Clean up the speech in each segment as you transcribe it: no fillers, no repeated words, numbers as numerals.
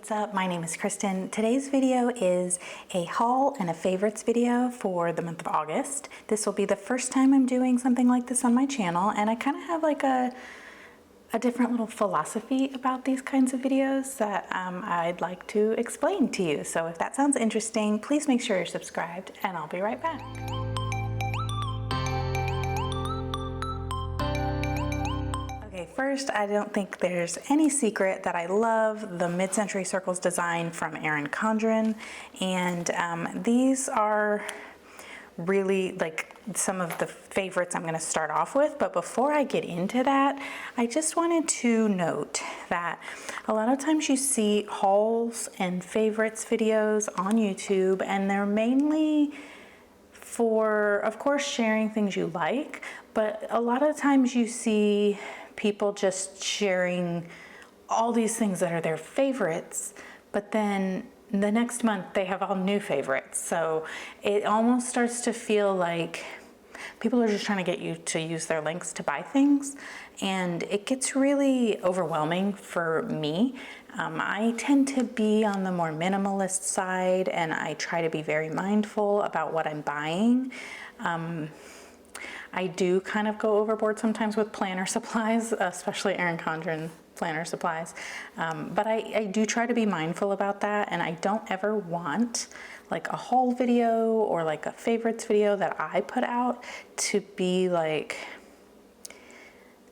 What's up? My name is Kristen. Today's video is a haul and a favorites video for the month of August. This will be the first time I'm doing something like this on my channel, and I kind of have like a different little philosophy about these kinds of videos that I'd like to explain to you. So if that sounds interesting, please make sure you're subscribed, and I'll be right back. Okay, first, I don't think there's any secret that I love the mid-century circles design from Erin Condren, and these are really like some of the favorites I'm going to start off with. But before I get into that, I just wanted to note that a lot of times you see hauls and favorites videos on YouTube, and they're mainly for, of course, sharing things you like, but a lot of times you see people just sharing all these things that are their favorites, but then the next month they have all new favorites. So it almost starts to feel like people are just trying to get you to use their links to buy things, and it gets really overwhelming for me. I tend to be on the more minimalist side, and I try to be very mindful about what I'm buying. I do kind of go overboard sometimes with planner supplies, especially Erin Condren planner supplies. But I do try to be mindful about that, and I don't ever want like a haul video or like a favorites video that I put out to be like,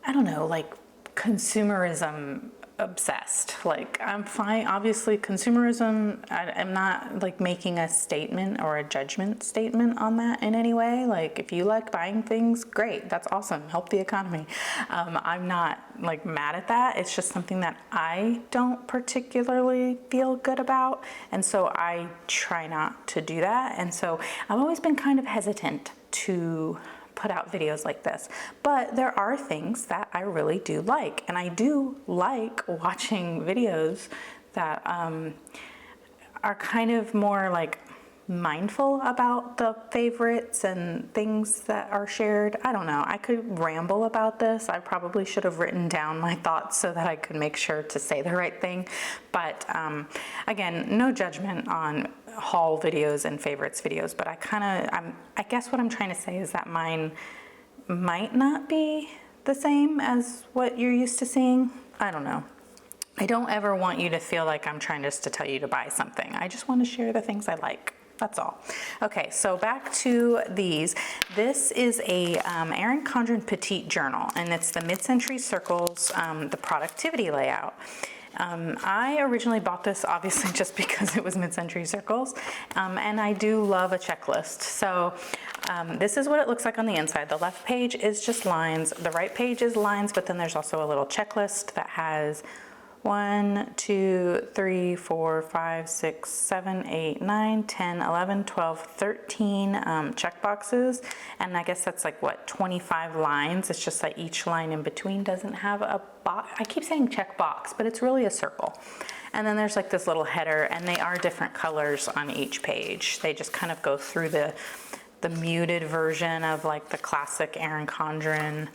I don't know, like consumerism obsessed. Like, I'm fine, obviously consumerism, I'm not like making a statement or a judgment statement on that in any way. Like, if you like buying things, great, that's awesome, help the economy. I'm not like mad at that. It's just something that I don't particularly feel good about, and so I try not to do that. And so I've always been kind of hesitant to put out videos like this, but there are things that I really do like, and I do like watching videos that are kind of more like mindful about the favorites and things that are shared. I don't know, I could ramble about this. I probably should have written down my thoughts so that I could make sure to say the right thing, but again, no judgment on haul videos and favorites videos, but I guess what I'm trying to say is that mine might not be the same as what you're used to seeing. I don't know. I don't ever want you to feel like I'm trying just to tell you to buy something. I just want to share the things I like. That's all. Okay, so back to these. This is a Erin Condren Petite Journal, and it's the Mid-Century Circles, the productivity layout. I originally bought this obviously just because it was Mid-Century Circles, and I do love a checklist. So this is what it looks like on the inside. The left page is just lines, the right page is lines, but then there's also a little checklist that has 1, 2, 3, 4, 5, 6, 7, 8, 9, 10, 11, 12, 13 check boxes. And I guess that's like, what, 25 lines. It's just that each line in between doesn't have a box. I keep saying check box, but it's really a circle. And then there's like this little header, and they are different colors on each page. They just kind of go through the muted version of like the classic Erin Condren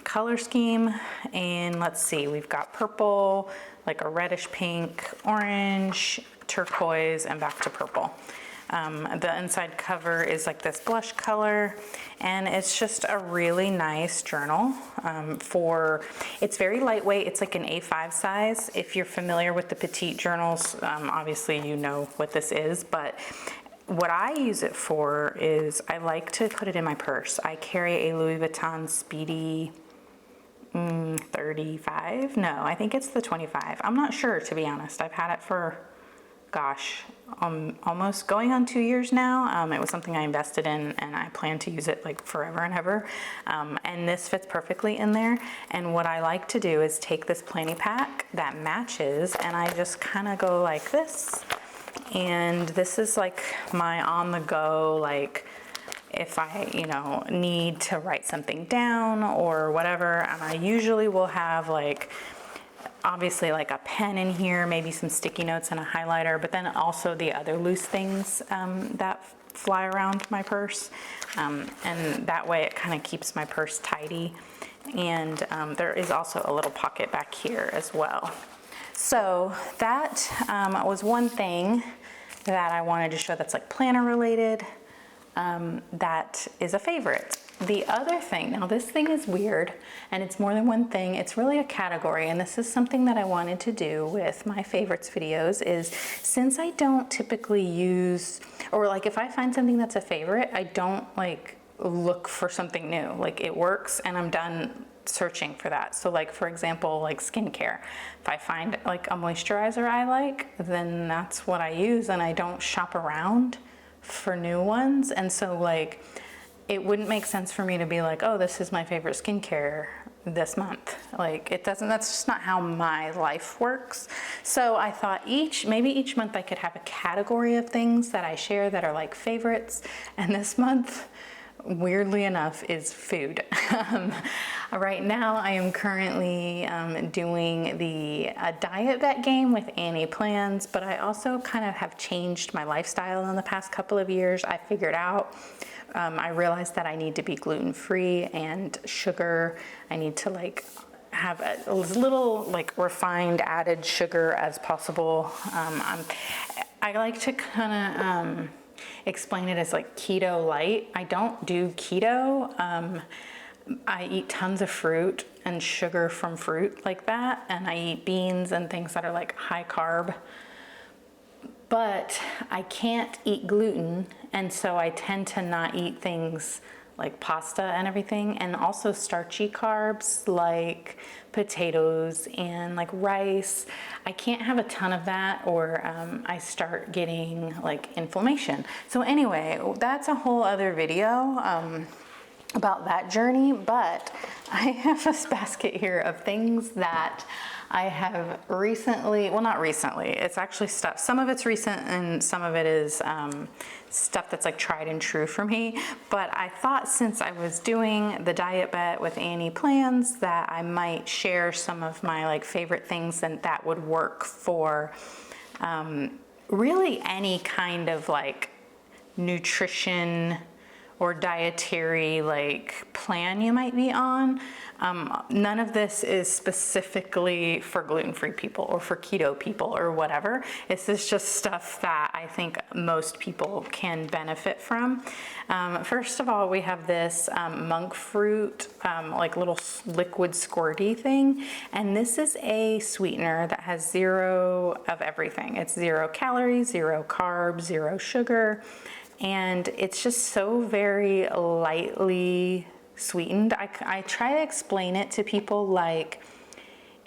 color scheme. And let's see, we've got purple, like a reddish pink, orange, turquoise, and back to purple. The inside cover is like this blush color, and it's just a really nice journal. It's very lightweight. It's like an A5 size. If you're familiar with the petite journals, obviously you know what this is, but what I use it for is I like to put it in my purse. I carry a Louis Vuitton Speedy 35. No, I think it's the 25. I'm not sure, to be honest. I've had it for, gosh, almost going on 2 years now. It was something I invested in, and I plan to use it like forever and ever. And this fits perfectly in there. And what I like to do is take this planning pack that matches, and I just kind of go like this. And this is like my on-the-go, like if I, need to write something down or whatever. And I usually will have like, obviously like a pen in here, maybe some sticky notes and a highlighter, but then also the other loose things that fly around my purse. And that way it kind of keeps my purse tidy. And there is also a little pocket back here as well. So that was one thing that I wanted to show that's like planner related, that is a favorite. The other thing, now this thing is weird and it's more than one thing, it's really a category, and this is something that I wanted to do with my favorites videos, is since I don't typically use, or like if I find something that's a favorite, I don't like look for something new. Like it works and I'm done searching for that. So like for example, like skincare, if I find like a moisturizer I like, then that's what I use and I don't shop around for new ones. And so like it wouldn't make sense for me to be like, oh, this is my favorite skincare this month. Like it doesn't, that's just not how my life works. So I thought maybe each month I could have a category of things that I share that are like favorites. And this month, weirdly enough, is food. Right now I am currently doing the diet vet game with Annie Plans, but I also kind of have changed my lifestyle in the past couple of years. I figured out, I realized that I need to be gluten-free and sugar. I need to like have as little like refined added sugar as possible. I like to kind of explain it as like keto light. I don't do keto. I eat tons of fruit and sugar from fruit like that, and I eat beans and things that are like high carb. But I can't eat gluten, and so I tend to not eat things like pasta and everything, and also starchy carbs like potatoes and like rice. I can't have a ton of that, or I start getting like inflammation. So anyway, that's a whole other video about that journey, but I have this basket here of things that I have recently, well, not recently, it's actually stuff, some of it's recent and some of it is stuff that's like tried and true for me. But I thought since I was doing the diet bet with Annie Plans that I might share some of my like favorite things and that would work for really any kind of like nutrition or dietary like plan you might be on. None of this is specifically for gluten-free people or for keto people or whatever. This is just stuff that I think most people can benefit from. First of all, we have this monk fruit, like little liquid squirty thing. And this is a sweetener that has 0 of everything. It's 0 calories, 0 carbs, 0 sugar. And it's just so very lightly sweetened. I try to explain it to people like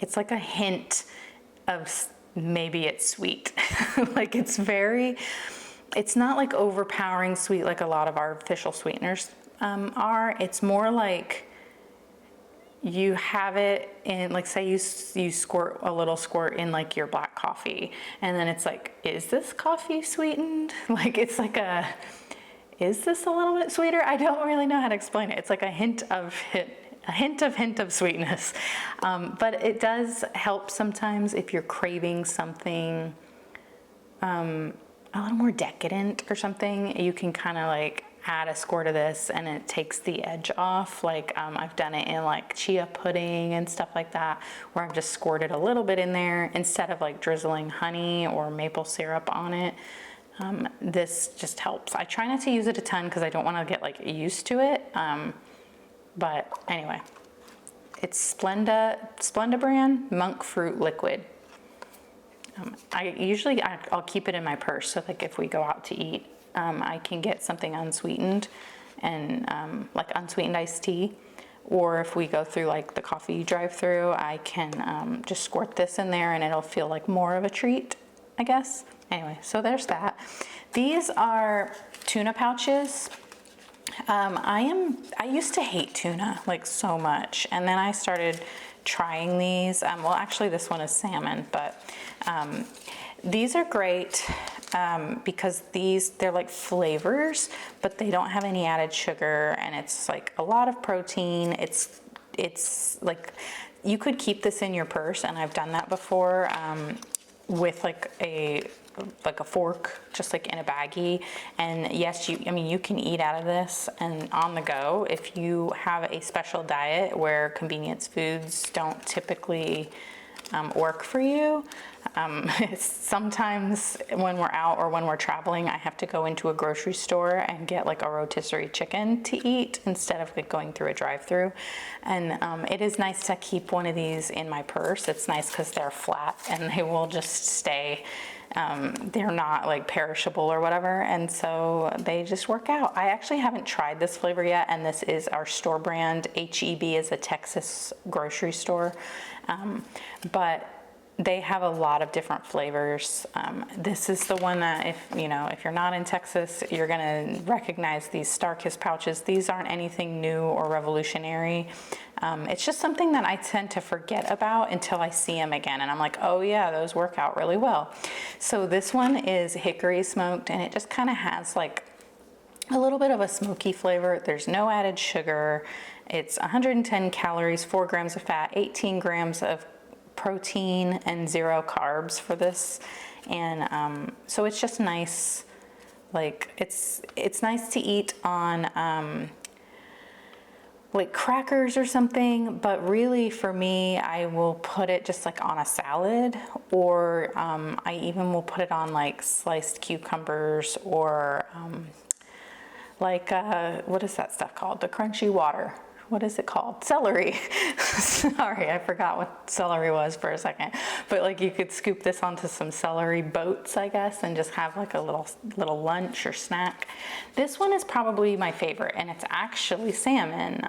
it's like a hint of maybe it's sweet. Like it's not like overpowering sweet like a lot of artificial sweeteners are. It's more like you have it in, like say you squirt a little squirt in like your black coffee, and then it's like, is this coffee sweetened? Like it's like is this a little bit sweeter? I don't really know how to explain it. It's like a hint of sweetness. But it does help sometimes if you're craving something a little more decadent or something. You can kind of like add a squirt of this and it takes the edge off. Like I've done it in like chia pudding and stuff like that, where I've just squirted a little bit in there instead of like drizzling honey or maple syrup on it. This just helps. I try not to use it a ton because I don't want to get like used to it. But anyway, it's Splenda brand monk fruit liquid. I'll keep it in my purse, so like if we go out to eat, I can get something unsweetened and like unsweetened iced tea. Or if we go through like the coffee drive-through, I can just squirt this in there and it'll feel like more of a treat, I guess. Anyway, so there's that. These are tuna pouches. I used to hate tuna like so much, and then I started trying these. Well, actually this one is salmon, but these are great because they're like flavors, but they don't have any added sugar, and it's like a lot of protein. It's like you could keep this in your purse, and I've done that before with like a fork, just like in a baggie. And yes, you can eat out of this and on the go if you have a special diet where convenience foods don't typically work for you. Sometimes when we're out or when we're traveling, I have to go into a grocery store and get like a rotisserie chicken to eat instead of like going through a drive-through. And it is nice to keep one of these in my purse. It's nice because they're flat and they will just stay. They're not like perishable or whatever, and so they just work out. I actually haven't tried this flavor yet, and this is our store brand. HEB is a Texas grocery store, but they have a lot of different flavors. This is the one that if you're not in Texas, you're gonna recognize these Star-Kissed pouches. These aren't anything new or revolutionary. It's just something that I tend to forget about until I see them again. And I'm like, oh yeah, those work out really well. So this one is hickory smoked, and it just kind of has like a little bit of a smoky flavor. There's no added sugar. It's 110 calories, 4 grams of fat, 18 grams of protein, and 0 carbs for this. And so it's just nice. Like it's nice to eat on like crackers or something, but really for me, I will put it just like on a salad, or I even will put it on like sliced cucumbers, or like what is that stuff called? The crunchy water. What is it called? Celery. Sorry, I forgot what celery was for a second. But like you could scoop this onto some celery boats, I guess, and just have like a little lunch or snack. This one is probably my favorite, and it's actually salmon.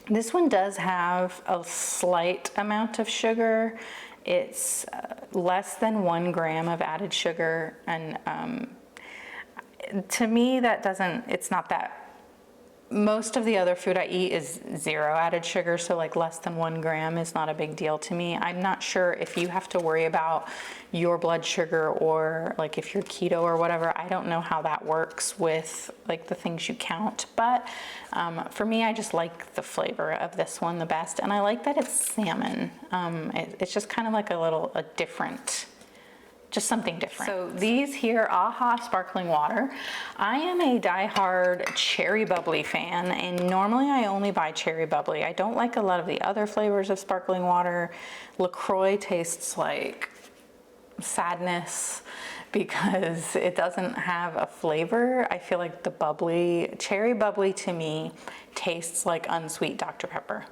This one does have a slight amount of sugar. It's less than 1 gram of added sugar, and to me it's not that. Most of the other food I eat is 0 added sugar, so like less than 1 gram is not a big deal to me. I'm not sure if you have to worry about your blood sugar, or like if you're keto or whatever. I don't know how that works with like the things you count, but for me, I just like the flavor of this one the best, and I like that it's salmon. It's just kind of like a different, just something different. So these here, AHA sparkling water. I am a diehard cherry bubbly fan, and normally I only buy cherry bubbly. I don't like a lot of the other flavors of sparkling water. LaCroix tastes like sadness because it doesn't have a flavor. I feel like the cherry bubbly to me tastes like unsweet Dr. Pepper.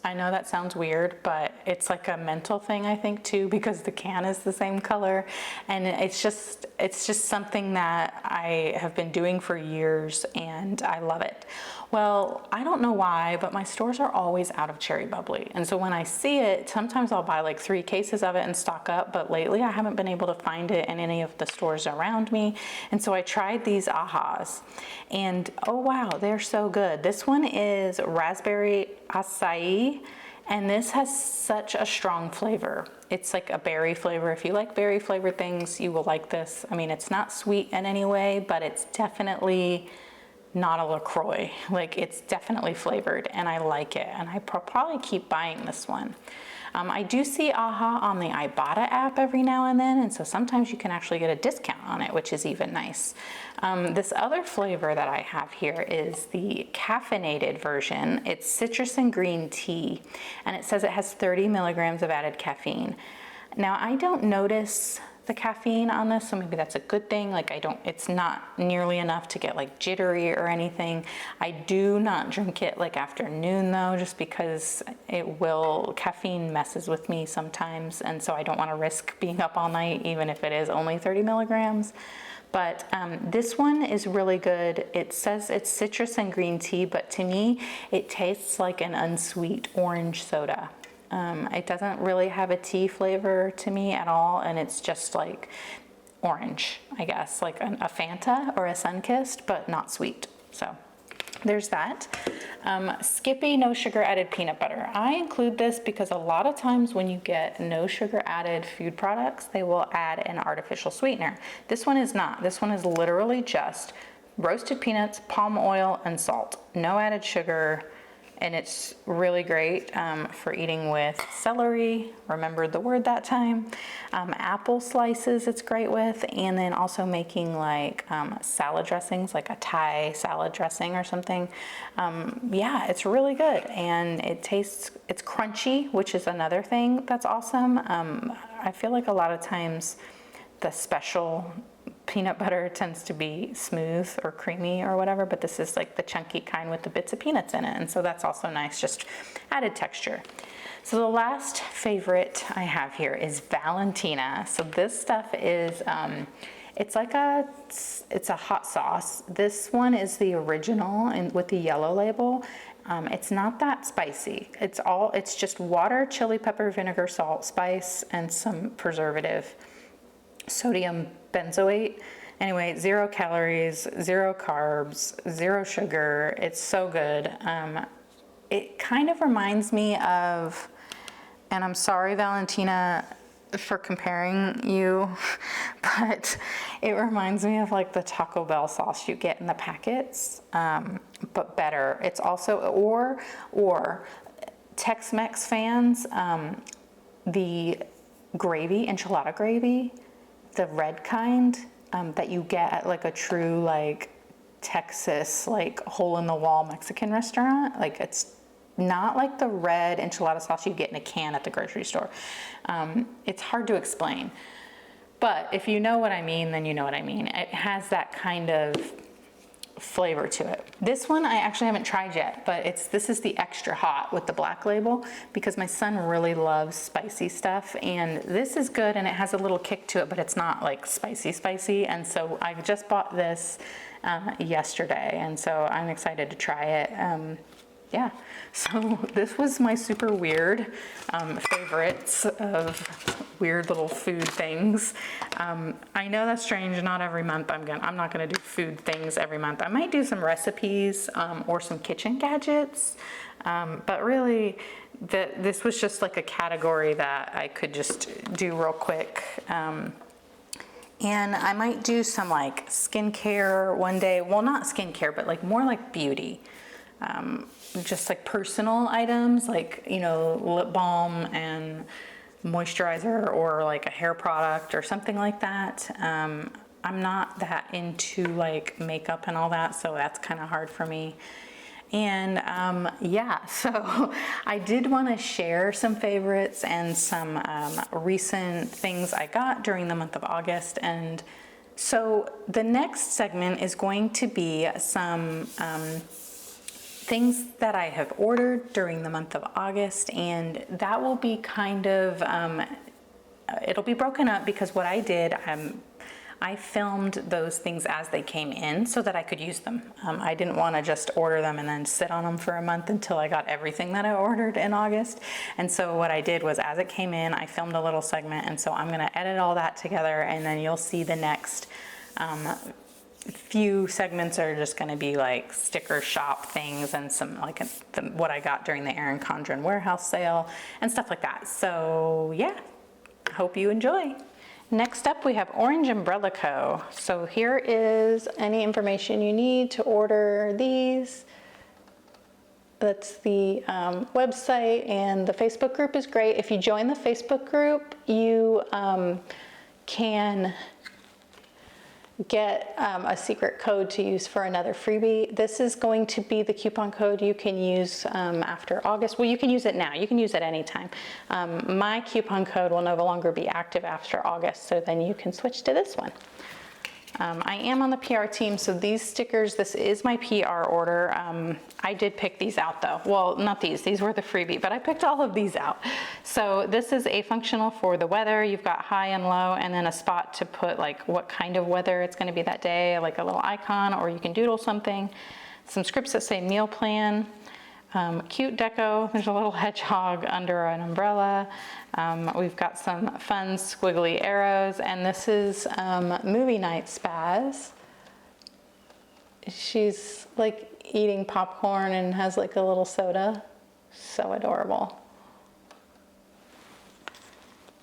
I know that sounds weird, but it's like a mental thing, I think, too, because the can is the same color. And it's just something that I have been doing for years, and I love it. Well, I don't know why, but my stores are always out of cherry bubbly. And so when I see it, sometimes I'll buy like 3 cases of it and stock up, but lately I haven't been able to find it in any of the stores around me. And so I tried these AHAs, and oh wow, they're so good. This one is raspberry acai, and this has such a strong flavor. It's like a berry flavor. If you like berry flavored things, you will like this. I mean, it's not sweet in any way, but it's definitely not a LaCroix. Like, it's definitely flavored, and I like it, and I probably keep buying this one. I do see AHA on the Ibotta app every now and then, and so sometimes you can actually get a discount on it, which is even nice. This other flavor that I have here is the caffeinated version. It's citrus and green tea, and it says it has 30 milligrams of added caffeine. Now, I don't notice the caffeine on this, so maybe that's a good thing. Like, it's not nearly enough to get like jittery or anything. I do not drink it like afternoon though, just because caffeine messes with me sometimes, and so I don't want to risk being up all night, even if it is only 30 milligrams. But this one is really good. It says it's citrus and green tea, but to me, it tastes like an unsweet orange soda. It doesn't really have a tea flavor to me at all, and it's just like orange, I guess, like a Fanta or a Sunkissed, but not sweet. So there's that. Skippy no sugar added peanut butter. I include this because a lot of times when you get no sugar added food products, they will add an artificial sweetener. This one is not. This one is literally just roasted peanuts, palm oil, and salt. No added sugar. And it's really great for eating with celery, remembered the word that time, apple slices it's great with, and then also making like salad dressings, like a Thai salad dressing or something. Yeah, it's really good, and it's crunchy, which is another thing that's awesome. I feel like a lot of times the special peanut butter tends to be smooth or creamy or whatever, but this is like the chunky kind with the bits of peanuts in it, and so that's also nice, just added texture. So the last favorite I have here is Valentina. So this stuff is it's a hot sauce. This one is the original and with the yellow label. It's not that spicy. It's just water, chili pepper, vinegar, salt, spice, and some preservative, sodium benzoate. Anyway, 0 calories, 0 carbs, 0 sugar. It's so good. It kind of reminds me of, and I'm sorry, Valentina, for comparing you, but it reminds me of like the Taco Bell sauce you get in the packets, but better. It's also, or Tex-Mex fans, the gravy, enchilada gravy, the red kind that you get at like a true like Texas like hole in the wall Mexican restaurant. Like it's not like the red enchilada sauce you get in a can at the grocery store. It's hard to explain, but if you know what I mean, then you know what I mean. It has that kind of flavor to it. This one I actually haven't tried yet, but this is the extra hot with the black label because my son really loves spicy stuff, and this is good and it has a little kick to it, but it's not like spicy, and so I just bought this yesterday, and so I'm excited to try it. Yeah, so this was my super weird favorites of weird little food things. I know that's strange. Not every month I'm not gonna do food things every month. I might do some recipes or some kitchen gadgets, but really this was just like a category that I could just do real quick. And I might do some like skincare one day. Well, not skincare, but like more like beauty. Just like personal items, like, you know, lip balm and moisturizer or like a hair product or something like that. I'm not that into like makeup and all that, so that's kind of hard for me. And yeah, so I did want to share some favorites and some recent things I got during the month of August. And so the next segment is going to be some things that I have ordered during the month of August, and that will be kind of, it'll be broken up because what I did, I filmed those things as they came in so that I could use them. I didn't want to just order them and then sit on them for a month until I got everything that I ordered in August. And so what I did was as it came in, I filmed a little segment, and so I'm going to edit all that together, and then you'll see the next few segments are just going to be like sticker shop things and some like what I got during the Erin Condren warehouse sale and stuff like that. So yeah, hope you enjoy. Next up we have Orange Umbrella Co. So here is any information you need to order these. That's the website, and the Facebook group is great. If you join the Facebook group, you can get a secret code to use for another freebie. This is going to be the coupon code you can use after August. Well, you can use it now. You can use it anytime. My coupon code will no longer be active after August, so then you can switch to this one. I am on the PR team, so these stickers, this is my PR order. I did pick these out though. Well, not these were the freebie, but I picked all of these out. So this is a functional for the weather. You've got high and low, and then a spot to put like what kind of weather it's gonna be that day, like a little icon, or you can doodle something. Some scripts that say meal plan. Cute deco, there's a little hedgehog under an umbrella. We've got some fun squiggly arrows, and this is movie night Spaz. She's like eating popcorn and has like a little soda. So adorable.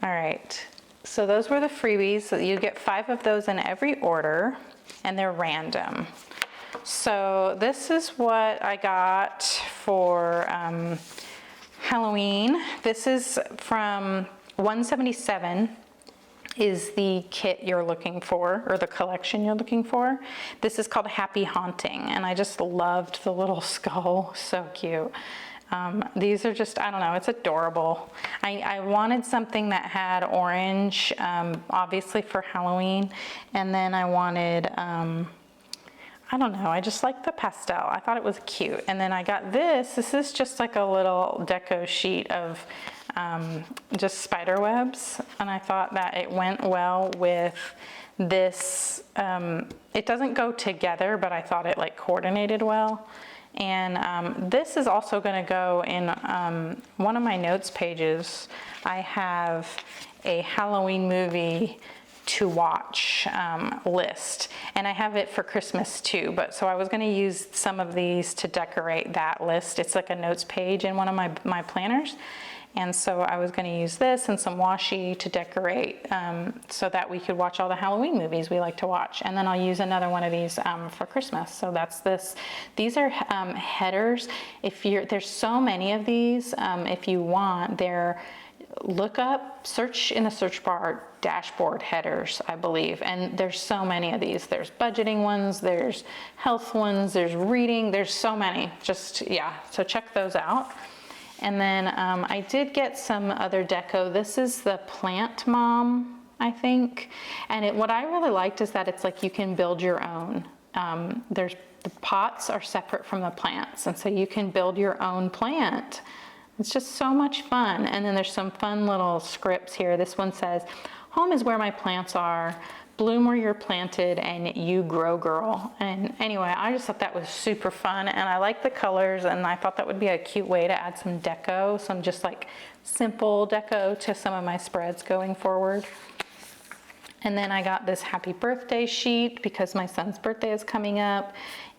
All right, so those were the freebies. So you get 5 of those in every order, and they're random. So this is what I got for Halloween. This is from 177 is the kit you're looking for, or the collection you're looking for. This is called Happy Haunting, and I just loved the little skull, so cute. These are just, I don't know, it's adorable. I wanted something that had orange, obviously for Halloween, and then I wanted, I don't know, I just like the pastel. I thought it was cute. And then I got this. This is just like a little deco sheet of just spider webs. And I thought that it went well with this. It doesn't go together, but I thought it like coordinated well. And this is also going to go in one of my notes pages. I have a Halloween movie to watch list, and I have it for Christmas too, but so I was going to use some of these to decorate that list. It's like a notes page in one of my planners, and so I was going to use this and some washi to decorate so that we could watch all the Halloween movies we like to watch. And then I'll use another one of these for Christmas. So that's this. These are headers. There's so many of these. If you want, search in the search bar dashboard headers, I believe, and there's so many of these. There's budgeting ones, there's health ones, there's reading, there's so many. So check those out. And then I did get some other deco. This is the Plant Mom, I think, and what I really liked is that it's like you can build your own. The pots are separate from the plants, and so you can build your own plant. It's just so much fun. And then there's some fun little scripts here. This one says, "Home is where my plants are, bloom where you're planted, and you grow, girl." And anyway, I just thought that was super fun, and I like the colors, and I thought that would be a cute way to add some deco, some just like simple deco to some of my spreads going forward. And then I got this happy birthday sheet because my son's birthday is coming up,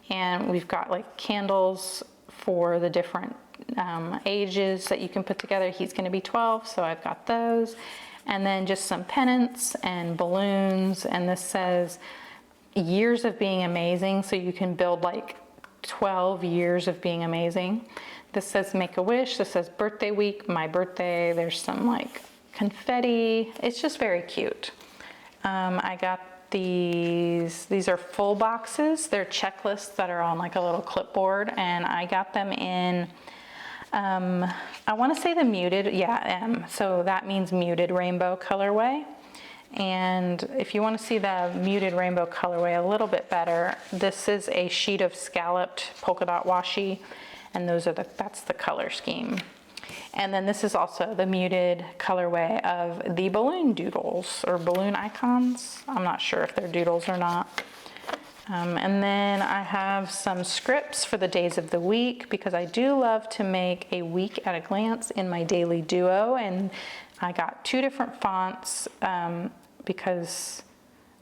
and we've got like candles for the different ages that you can put together. He's going to be 12, so I've got those. And then just some pennants and balloons, and this says years of being amazing, so you can build like 12 years of being amazing. This says make a wish. This says birthday week, my birthday. There's some like confetti. It's just very cute. I got these are full boxes. They're checklists that are on like a little clipboard, and I got them in I want to say the muted, M, so that means muted rainbow colorway. And if you want to see the muted rainbow colorway a little bit better, this is a sheet of scalloped polka dot washi, and that's the color scheme. And then this is also the muted colorway of the balloon doodles or balloon icons. I'm not sure if they're doodles or not. And then I have some scripts for the days of the week because I do love to make a week at a glance in my daily duo, and I got 2 different fonts because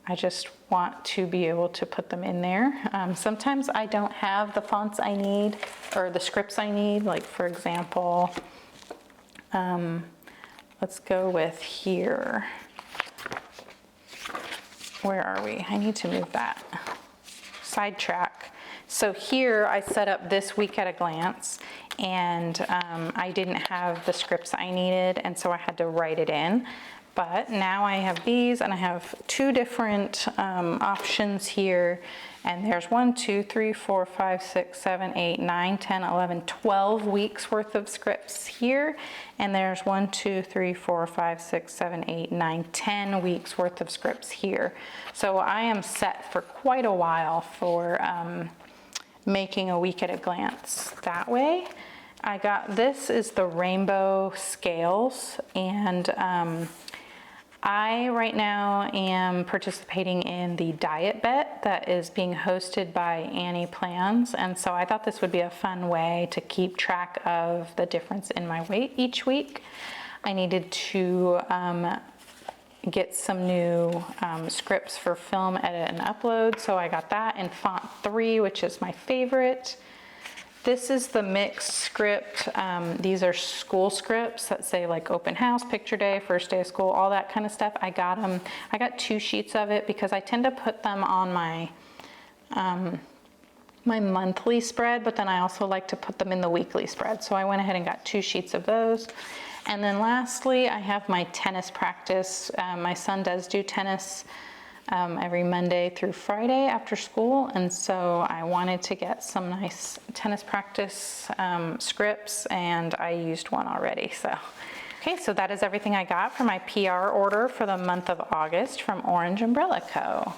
I just want to be able to put them in there. Sometimes I don't have the fonts I need or the scripts I need, like for example, let's go with here. Where are we? I need to move that. Sidetrack. So here I set up this week at a glance, and I didn't have the scripts I needed, and so I had to write it in. But now I have these, and I have 2 different options here, and there's 1, 2, 3, 4, 5, 6, 7, 8, 9, 10, 11, 12 weeks worth of scripts here, and there's 1, 2, 3, 4, 5, 6, 7, 8, 9, 10 weeks worth of scripts here. So I am set for quite a while for making a week at a glance that way. This is the rainbow scales, and I right now am participating in the diet bet that is being hosted by Annie Plans, and so I thought this would be a fun way to keep track of the difference in my weight each week. I needed to get some new scripts for film edit and upload, so I got that in font 3, which is my favorite. This is the mixed script. These are school scripts that say like open house, picture day, first day of school, all that kind of stuff. I got 2 sheets of it because I tend to put them on my my monthly spread, but then I also like to put them in the weekly spread. So I went ahead and got 2 sheets of those. And then lastly, I have my tennis practice. My son does do tennis every Monday through Friday after school, and so I wanted to get some nice tennis practice scripts, and I used one already. Okay, so that is everything I got for my PR order for the month of August from Orange Umbrella Co.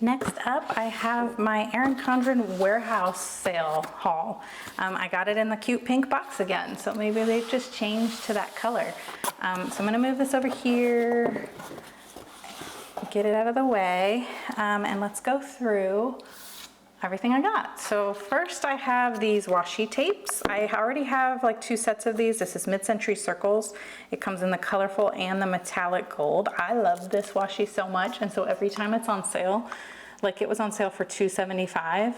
Next up, I have my Erin Condren warehouse sale haul. I got it in the cute pink box again, so maybe they've just changed to that color. So I'm gonna move this over here, get it out of the way, and let's go through everything I got. So first I have these washi tapes. I already have like 2 sets of these. This is Mid-Century Circles. It comes in the colorful and the metallic gold. I love this washi so much, and so every time it's on sale, like it was on sale for $2.75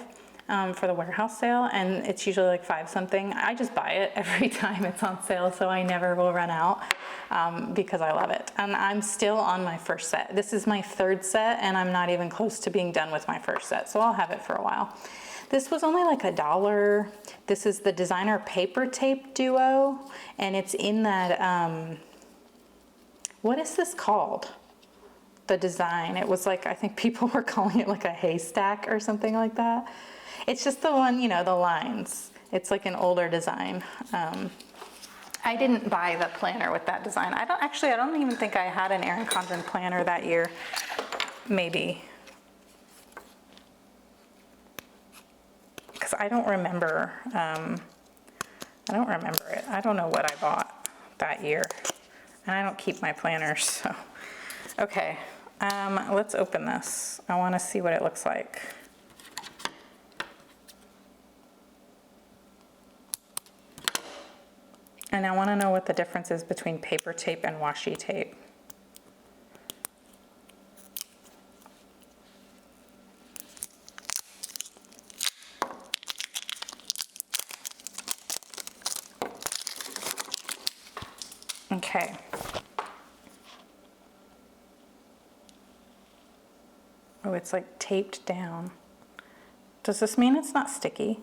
for the warehouse sale, and it's usually like 5 something. I just buy it every time it's on sale, so I never will run out because I love it. And I'm still on my first set. This is my 3rd set, and I'm not even close to being done with my first set, so I'll have it for a while. This was only like $1. This is the designer paper tape duo, and it's in that, what is this called? The design. It was like, I think people were calling it like a haystack or something like that. It's just the one, you know, the lines. It's like an older design. I didn't buy the planner with that design. I don't even think I had an Erin Condren planner that year. Maybe. Because I don't remember it. I don't know what I bought that year. And I don't keep my planners, so. Okay, let's open this. I want to see what it looks like. And I want to know what the difference is between paper tape and washi tape. Okay. Oh, it's like taped down. Does this mean it's not sticky?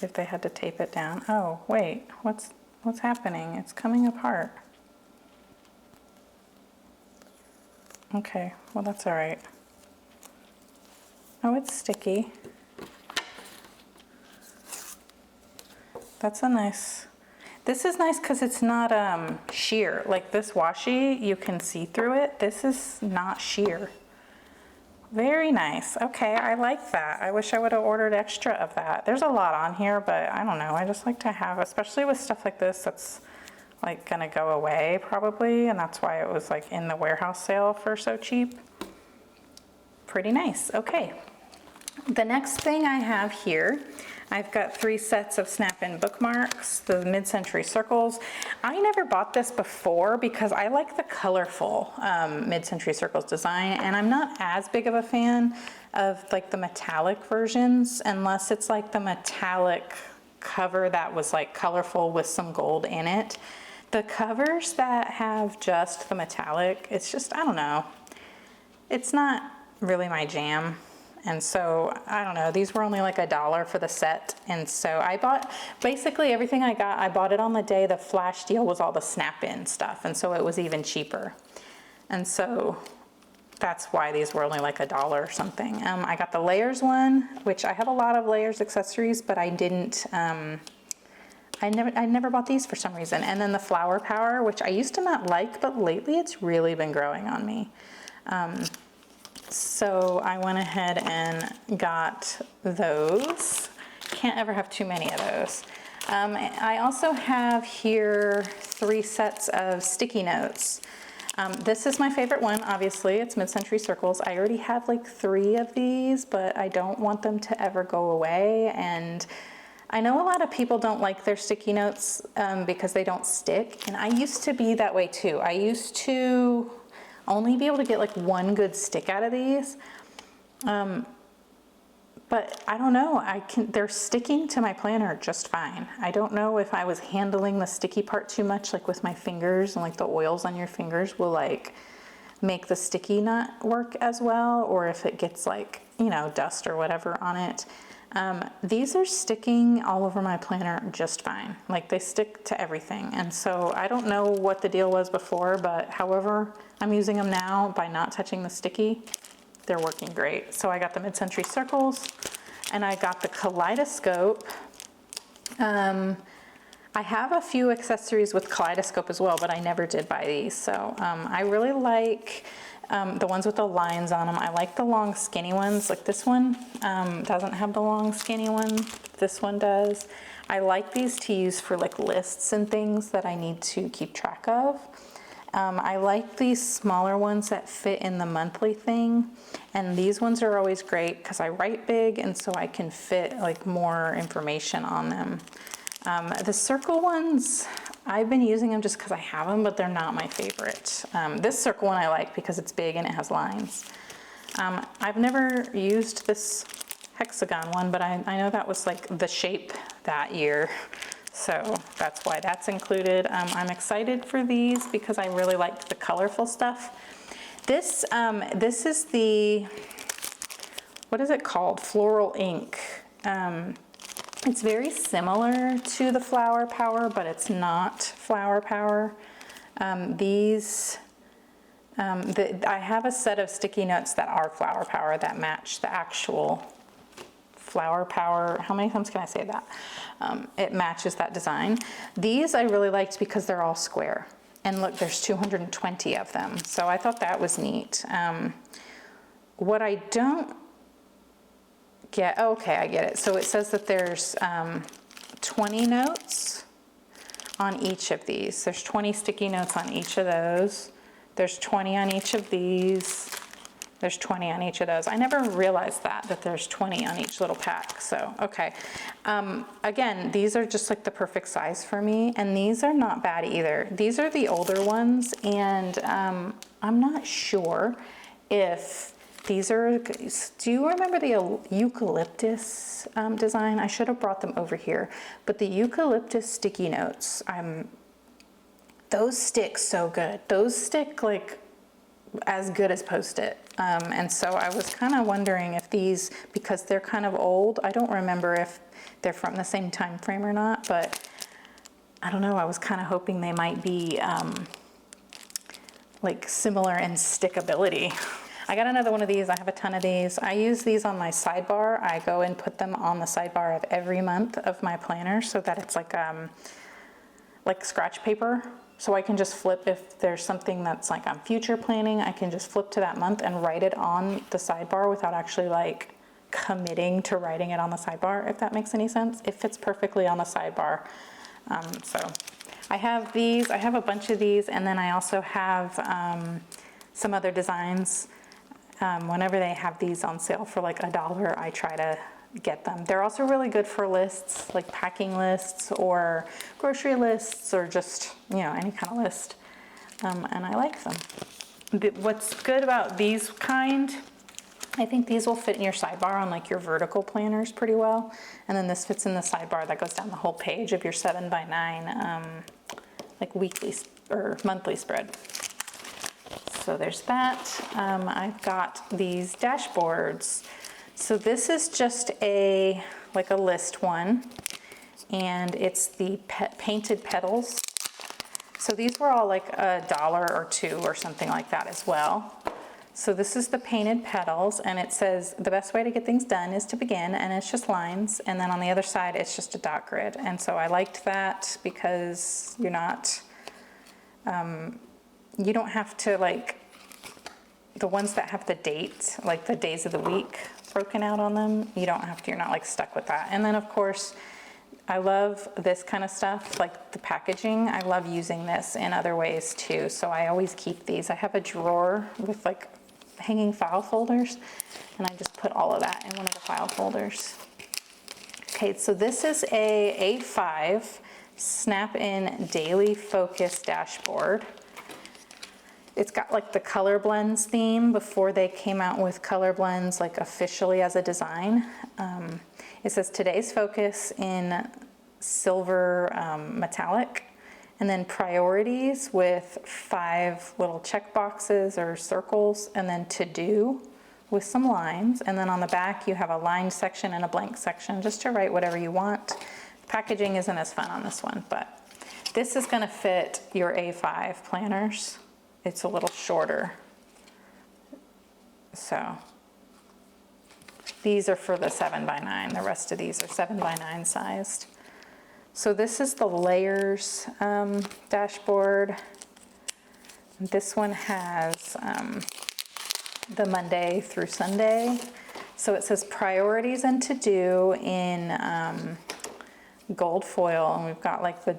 If they had to tape it down. Oh, wait, what's happening? It's coming apart. Okay, well that's all right. Oh, it's sticky. That's a nice, this is nice because it's not sheer. Like this washi, you can see through it. This is not sheer. Very nice. Okay, I like that. I wish I would have ordered extra of that. There's a lot on here, but I don't know. I just like to have, especially with stuff like this that's like gonna go away probably, and that's why it was like in the warehouse sale for so cheap. Pretty nice. Okay. The next thing I have here, I've got 3 sets of snap-in bookmarks, the Mid-Century Circles. I never bought this before because I like the colorful Mid-Century Circles design, and I'm not as big of a fan of like the metallic versions unless it's like the metallic cover that was like colorful with some gold in it. The covers that have just the metallic, it's just, I don't know. It's not really my jam. And so, I don't know, these were only like $1 for the set. And so I bought, basically everything I got, I bought it on the day the flash deal was all the snap-in stuff. And so it was even cheaper. And so that's why these were only like $1 or something. I got the layers one, which I have a lot of layers accessories, but I didn't, I never bought these for some reason. And then the Flower Power, which I used to not like, but lately it's really been growing on me. So I went ahead and got those. Can't ever have too many of those. I also have here 3 sets of sticky notes. This is my favorite one, obviously. It's Mid-Century Circles. I already have like 3 of these, but I don't want them to ever go away. And I know a lot of people don't like their sticky notes because they don't stick. And I used to be that way too. I used to only be able to get like 1 good stick out of these. But I don't know, they're sticking to my planner just fine. I don't know if I was handling the sticky part too much, like with my fingers, and like the oils on your fingers will like make the sticky not work as well, or if it gets like you know, dust or whatever on it. These are sticking all over my planner just fine. Like they stick to everything. And so I don't know what the deal was before, but however I'm using them now by not touching the sticky, they're working great. So I got the mid-century circles and I got the kaleidoscope. I have a few accessories with kaleidoscope as well, but I never did buy these. So I really like the ones with the lines on them. I like the long skinny ones. Like this one doesn't have the long skinny one. This one does. I like these to use for like lists and things that I need to keep track of. I like these smaller ones that fit in the monthly thing. And these ones are always great because I write big and so I can fit like more information on them. The circle ones, I've been using them just because I have them, but they're not my favorite. This circle one I like because it's big and it has lines. I've never used this hexagon one, but I know that was like the shape that year. So that's why that's included. I'm excited for these because I really liked the colorful stuff. This is the, what is it called? Floral ink. It's very similar to the Flower Power, but it's not Flower Power. I have a set of sticky notes that are Flower Power that match the actual Flower Power. How many times can I say that? It matches that design. These I really liked because they're all square. And look, there's 220 of them. So I thought that was neat. What I don't get, okay, I get it. So it says that there's 20 notes on each of these. There's 20 sticky notes on each of those. There's 20 on each of these. There's 20 on each of those. I never realized that there's 20 on each little pack. So, okay. Again, these are just like the perfect size for me. And these are not bad either. These are the older ones. And I'm not sure if these are, do you remember the eucalyptus design? I should have brought them over here. But the eucalyptus sticky notes, those stick so good. Those stick like as good as Post-it. And so I was kind of wondering if these, because they're kind of old, I don't remember if they're from the same time frame or not, but I don't know, I was kind of hoping they might be like similar in stickability. I got another one of these. I have a ton of these. I use these on my sidebar. I go and put them on the sidebar of every month of my planner so that it's like scratch paper. So I can just flip if there's something that's like I'm future planning, I can just flip to that month and write it on the sidebar without actually like committing to writing it on the sidebar, if that makes any sense. It fits perfectly on the sidebar. So I have these, I have a bunch of these, and then I also have some other designs. Whenever they have these on sale for like $1, I try to get them. They're also really good for lists, like packing lists or grocery lists or just, you know, any kind of list. And I like them. What's good about these kind, I think these will fit in your sidebar on like your vertical planners pretty well. And then this fits in the sidebar that goes down the whole page of your 7x9 like weekly or monthly spread. So there's that. I've got these dashboards. So this is just like a list one, and it's the painted petals. So these were all like $1 or $2 or something like that as well. So this is the painted petals, and it says the best way to get things done is to begin, and it's just lines, and then on the other side it's just a dot grid. And so I liked that because you're not, you don't have to like, the ones that have the date, like the days of the week broken out on them, you don't have to, you're not like stuck with that. And then of course, I love this kind of stuff, like the packaging. I love using this in other ways too. So I always keep these. I have a drawer with like hanging file folders, and I just put all of that in one of the file folders. Okay, so this is a A5 snap-in daily focus dashboard. It's got like the color blends theme before they came out with color blends like officially as a design. It says today's focus in silver metallic, and then priorities with 5 little check boxes or circles, and then to do with some lines, and then on the back you have a lined section and a blank section just to write whatever you want. Packaging isn't as fun on this one, but this is going to fit your A5 planners. It's a little shorter. So these are for the 7x9. The rest of these are 7x9 sized. So this is the layers dashboard. This one has the Monday through Sunday. So it says priorities and to do in gold foil, and we've got like the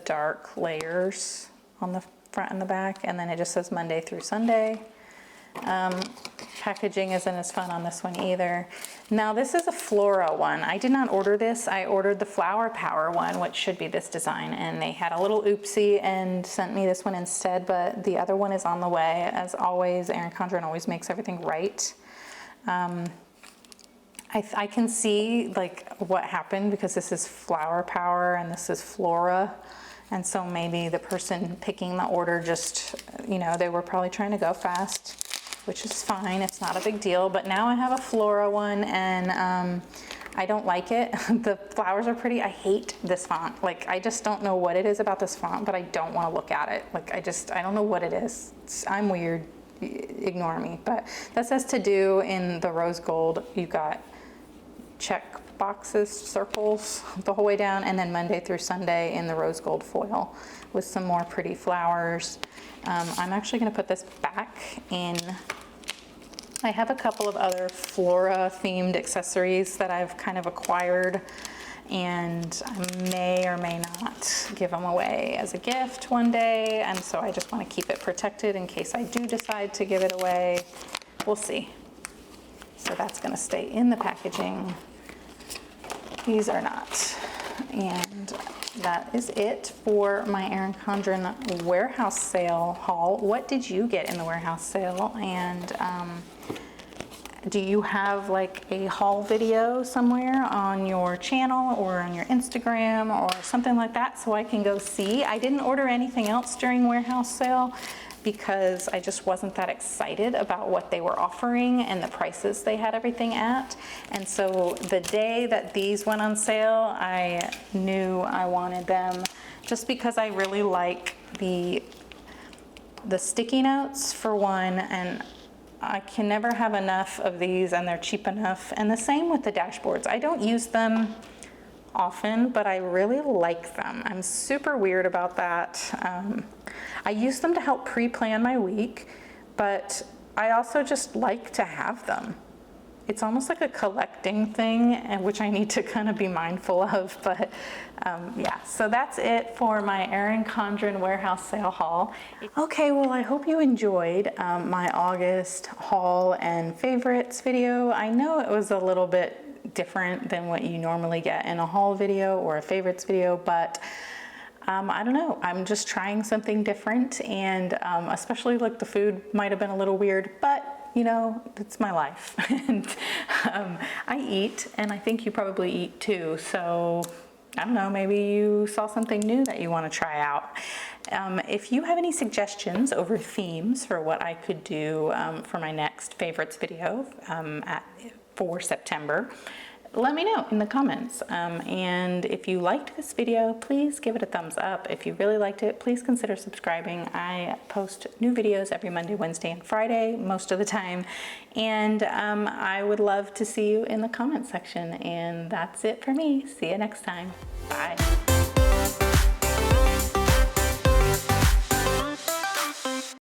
dark layers on the front and the back, and then it just says Monday through Sunday. Packaging isn't as fun on this one either. Now this is a Flora one. I did not order this. I ordered the Flower Power one, which should be this design, and they had a little oopsie and sent me this one instead, but the other one is on the way. As always, Erin Condren always makes everything right. I can see like what happened because this is Flower Power and this is Flora. And so maybe the person picking the order just, you know, they were probably trying to go fast, which is fine. It's not a big deal. But now I have a Flora one, and I don't like it. The flowers are pretty. I hate this font. Like, I just don't know what it is about this font, but I don't want to look at it. Like, I don't know what it is. I'm weird. Ignore me. But that says to do in the rose gold. You've got check boxes, circles the whole way down, and then Monday through Sunday in the rose gold foil with some more pretty flowers. I'm actually going to put this back in. I have a couple of other Flora themed accessories that I've kind of acquired, and I may or may not give them away as a gift one day, and so I just want to keep it protected in case I do decide to give it away. We'll see. So that's going to stay in the packaging. These are not. And that is it for my Erin Condren warehouse sale haul. What did you get in the warehouse sale? And do you have like a haul video somewhere on your channel or on your Instagram or something like that so I can go see? I didn't order anything else during warehouse sale because I just wasn't that excited about what they were offering and the prices they had everything at. And so the day that these went on sale, I knew I wanted them just because I really like the sticky notes for one, and I can never have enough of these, and they're cheap enough. And the same with the dashboards. I don't use them often, but I really like them. I'm super weird about that. I use them to help pre-plan my week, but I also just like to have them. It's almost like a collecting thing, which I need to kind of be mindful of, but yeah, so that's it for my Erin Condren warehouse sale haul. Okay, well, I hope you enjoyed my August haul and favorites video. I know it was a little bit different than what you normally get in a haul video or a favorites video, but I don't know, I'm just trying something different, and especially like the food might have been a little weird, but you know, it's my life. And I eat, and I think you probably eat too, so I don't know, maybe you saw something new that you want to try out. If you have any suggestions over themes for what I could do for my next favorites video for September, let me know in the comments. And if you liked this video, please give it a thumbs up. If you really liked it, please consider subscribing. I post new videos every Monday, Wednesday, and Friday most of the time. And I would love to see you in the comment section. And that's it for me. See you next time. Bye.